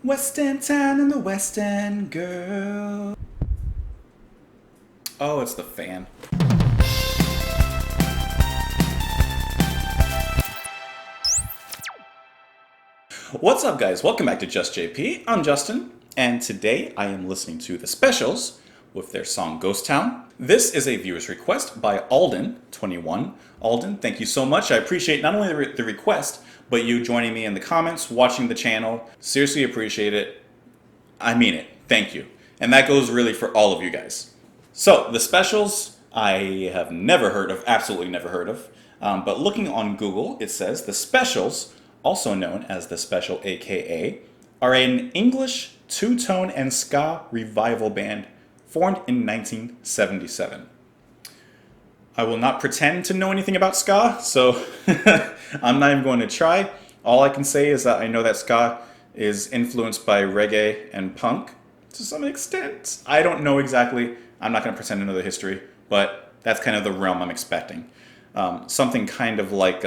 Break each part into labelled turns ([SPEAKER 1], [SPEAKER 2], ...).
[SPEAKER 1] West End town and the West End girl. Oh, it's the fan. What's up, guys? Welcome back to Just JP. I'm Justin, and today I am listening to The Specials with their song Ghost Town. This is a viewer's request by Alden21. Alden, thank you so much. I appreciate not only the request, but you joining me in the comments, watching the channel. Seriously appreciate it. I mean it. Thank you. And that goes really for all of you guys. So, The Specials, I have never heard of, absolutely never heard of. But looking on Google, it says The Specials, also known as The Special AKA, are an English two-tone and ska revival band formed in 1977. I will not pretend to know anything about ska, so I'm not even going to try. All I can say is that I know that ska is influenced by reggae and punk to some extent. I don't know exactly. I'm not going to pretend to know the history, but that's kind of the realm I'm expecting. Something kind of like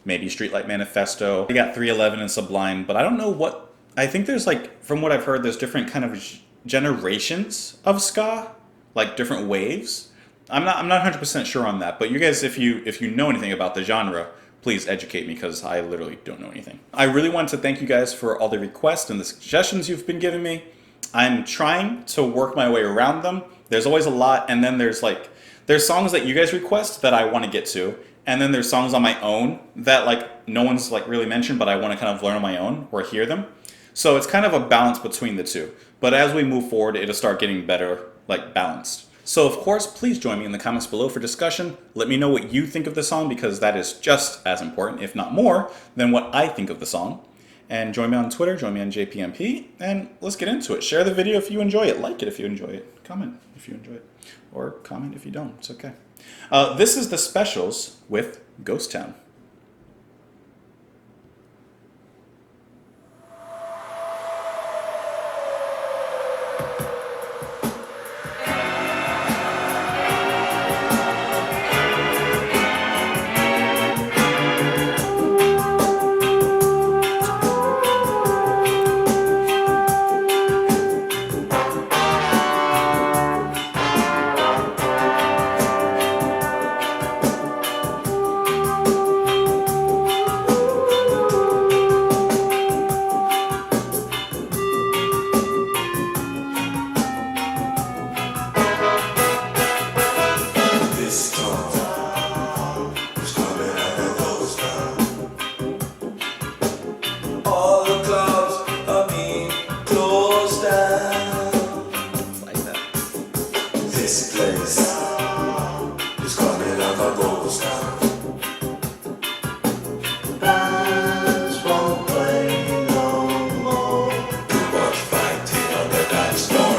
[SPEAKER 1] maybe Streetlight Manifesto. We got 311 and Sublime, but I don't know what. I think there's like, from what I've heard, there's different kind of generations of ska, like different waves. I'm not 100% sure on that, but you guys, if you know anything about the genre, please educate me, because I literally don't know anything. I really want to thank you guys for all the requests and the suggestions you've been giving me. I'm trying to work my way around them. There's always a lot, and then there's songs that you guys request that I want to get to, and then there's songs on my own that like no one's like really mentioned, but I want to kind of learn on my own or hear them. So it's kind of a balance between the two. But as we move forward, it'll start getting better, like balanced. So of course, please join me in the comments below for discussion. Let me know what you think of the song, because that is just as important, if not more, than what I think of the song. And join me on Twitter, join me on JPMP, and let's get into it. Share the video if you enjoy it, like it if you enjoy it, comment if you enjoy it, or comment if you don't, it's okay. This is The Specials with Ghost Town.
[SPEAKER 2] This place is coming like a ghost town. Bands won't play no more. Too much fighting on the dance floor.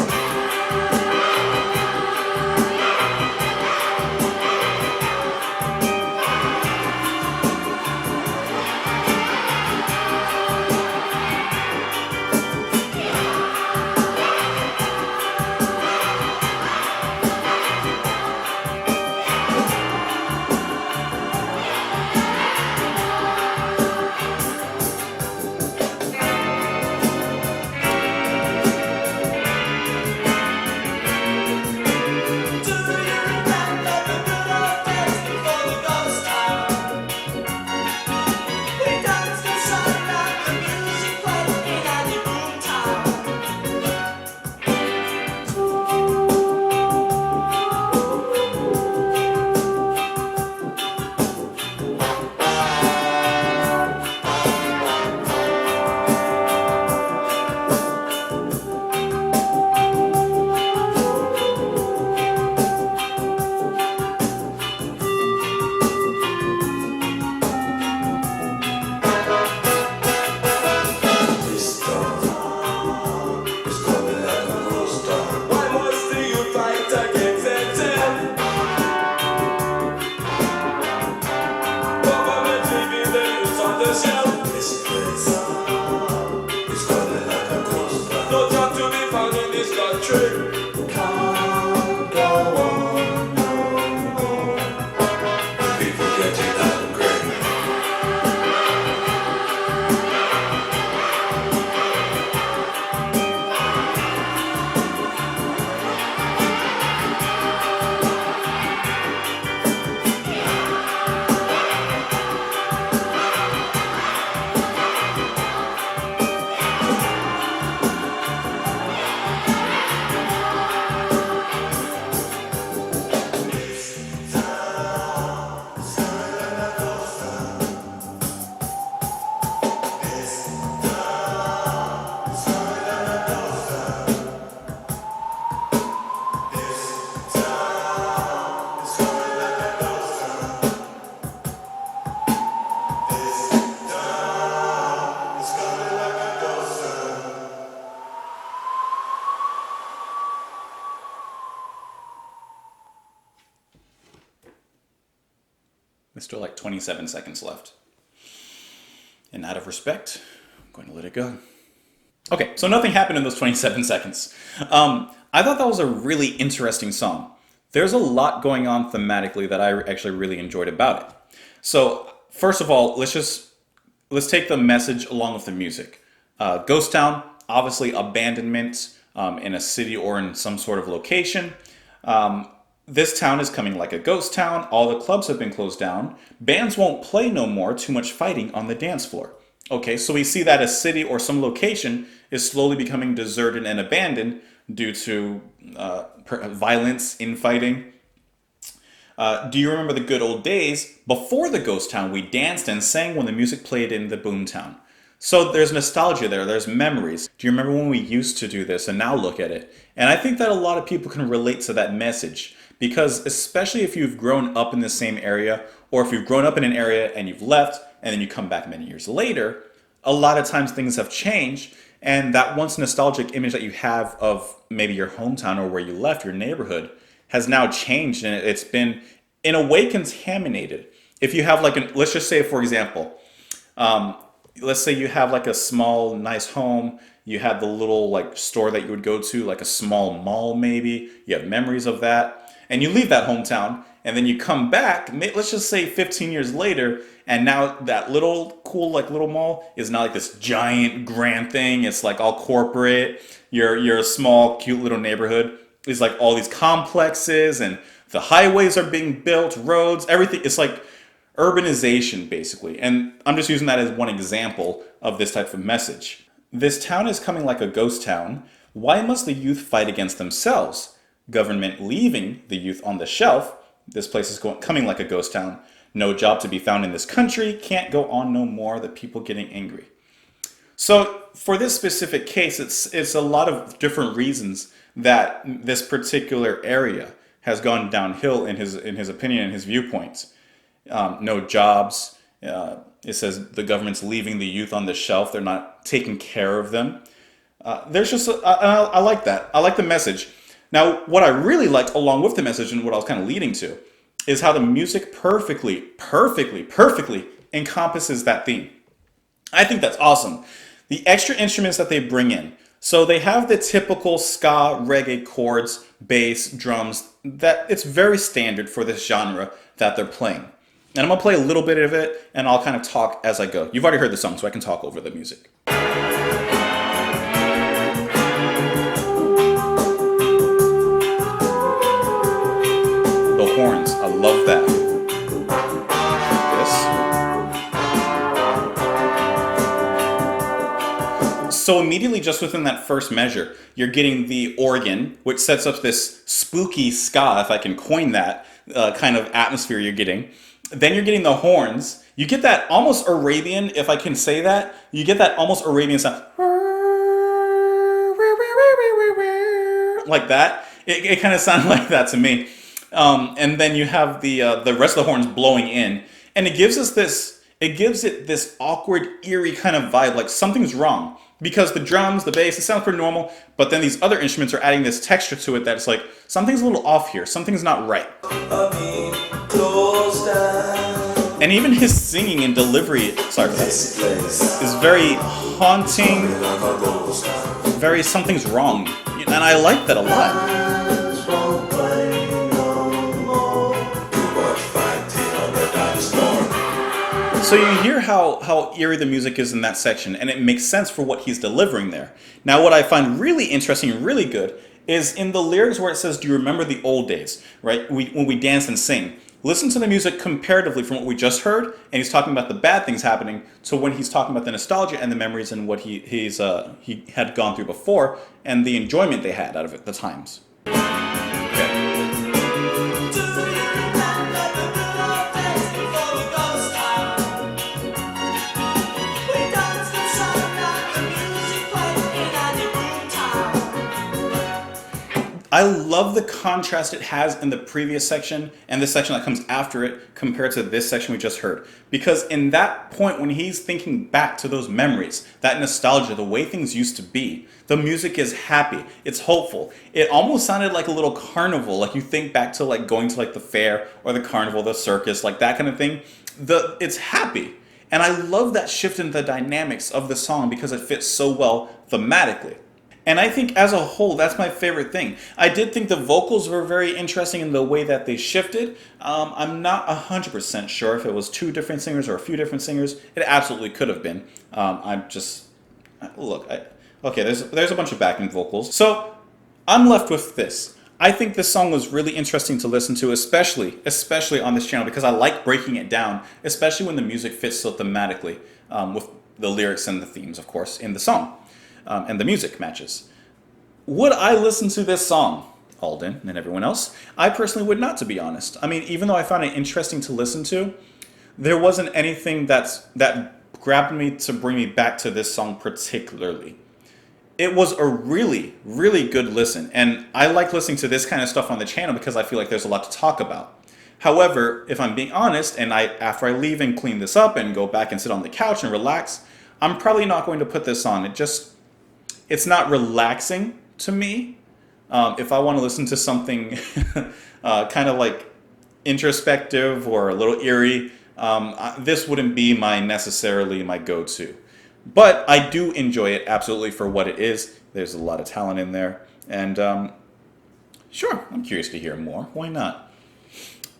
[SPEAKER 1] There's still like 27 seconds left. And out of respect, I'm going to let it go. Okay, so nothing happened in those 27 seconds. I thought that was a really interesting song. There's a lot going on thematically that I actually really enjoyed about it. So first of all, let's take the message along with the music. Ghost Town, obviously abandonment in a city or in some sort of location. This town is coming like a ghost town. All the clubs have been closed down. Bands won't play no more. Too much fighting on the dance floor. Okay, so we see that a city or some location is slowly becoming deserted and abandoned due to violence, infighting. Do you remember the good old days? Before the ghost town, we danced and sang when the music played in the boom town. So there's nostalgia there, there's memories. Do you remember when we used to do this and now look at it? And I think that a lot of people can relate to that message because especially if you've grown up in the same area or if you've grown up in an area and you've left and then you come back many years later, a lot of times things have changed and that once nostalgic image that you have of maybe your hometown or where you left, your neighborhood, has now changed and it's been in a way contaminated. If you have let's just say for example, let's say you have like a small nice home, you had the little like store that you would go to, like a small mall maybe, you have memories of that, and you leave that hometown and then you come back, let's just say 15 years later, and now that little cool like little mall is now like this giant grand thing. It's like all corporate. Your small cute little neighborhood is like all these complexes and the highways are being built, roads, everything. It's like urbanization basically. And I'm just using that as one example of this type of message. This town is coming like a ghost town. Why must the youth fight against themselves? Government leaving the youth on the shelf. This place is coming like a ghost town. No job to be found in this country. Can't go on no more. The people getting angry. So for this specific case, it's a lot of different reasons that this particular area has gone downhill in his opinion and his viewpoints. No jobs. It says the government's leaving the youth on the shelf. They're not taking care of them. I like that. I like the message. Now, what I really liked along with the message and what I was kind of leading to is how the music perfectly encompasses that theme. I think that's awesome. The extra instruments that they bring in. So they have the typical ska, reggae chords, bass, drums, that it's very standard for this genre that they're playing. And I'm going to play a little bit of it and I'll kind of talk as I go. You've already heard the song, so I can talk over the music. The horns, I love that. This. So immediately just within that first measure, you're getting the organ, which sets up this spooky ska, if I can coin that, kind of atmosphere you're getting. Then you're getting the horns. You get that almost Arabian, if I can say that. You get that almost Arabian sound. Like that. It kind of sounded like that to me. And then you have the rest of the horns blowing in. And it gives it this awkward, eerie kind of vibe, like something's wrong. Because the drums, the bass, it sounds pretty normal, but then these other instruments are adding this texture to it that it's like, something's a little off here, something's not right. And even his singing and delivery, sorry for that, is very haunting, very something's wrong. And I like that a lot. So you hear how eerie the music is in that section, and it makes sense for what he's delivering there. Now what I find really interesting and really good is in the lyrics where it says, do you remember the old days, right? When we dance and sing. Listen to the music comparatively from what we just heard, and he's talking about the bad things happening, to when he's talking about the nostalgia and the memories and what he had gone through before, and the enjoyment they had out of it, the times. Okay. I love the contrast it has in the previous section and the section that comes after it compared to this section we just heard. Because in that point, when he's thinking back to those memories, that nostalgia, the way things used to be, the music is happy, it's hopeful. It almost sounded like a little carnival, like you think back to like going to like the fair or the carnival, the circus, like that kind of thing. It's happy. And I love that shift in the dynamics of the song because it fits so well thematically. And I think as a whole, that's my favorite thing. I did think the vocals were very interesting in the way that they shifted. I'm not 100% sure if it was two different singers or a few different singers. It absolutely could have been. Okay, there's a bunch of backing vocals. So I'm left with this. I think this song was really interesting to listen to, especially on this channel, because I like breaking it down, especially when the music fits so thematically with the lyrics and the themes, of course, in the song. And the music matches. Would I listen to this song, Alden and everyone else? I personally would not, to be honest. I mean, even though I found it interesting to listen to, there wasn't anything that grabbed me to bring me back to this song particularly. It was a really, really good listen, and I like listening to this kind of stuff on the channel because I feel like there's a lot to talk about. However, if I'm being honest, and after I leave and clean this up and go back and sit on the couch and relax, I'm probably not going to put this on. It's not relaxing to me. If I want to listen to something kind of like introspective or a little eerie, this wouldn't be necessarily my go-to. But I do enjoy it absolutely for what it is. There's a lot of talent in there. And sure, I'm curious to hear more. Why not?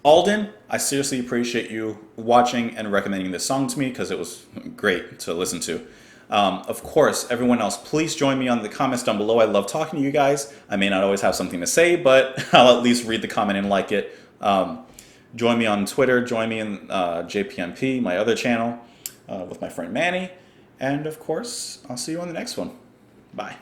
[SPEAKER 1] Alden, I seriously appreciate you watching and recommending this song to me because it was great to listen to. Of course, everyone else, please join me on the comments down below. I love talking to you guys. I may not always have something to say, but I'll at least read the comment and like it. Join me on Twitter. Join me in JPMP, my other channel, with my friend Manny. And of course, I'll see you on the next one. Bye.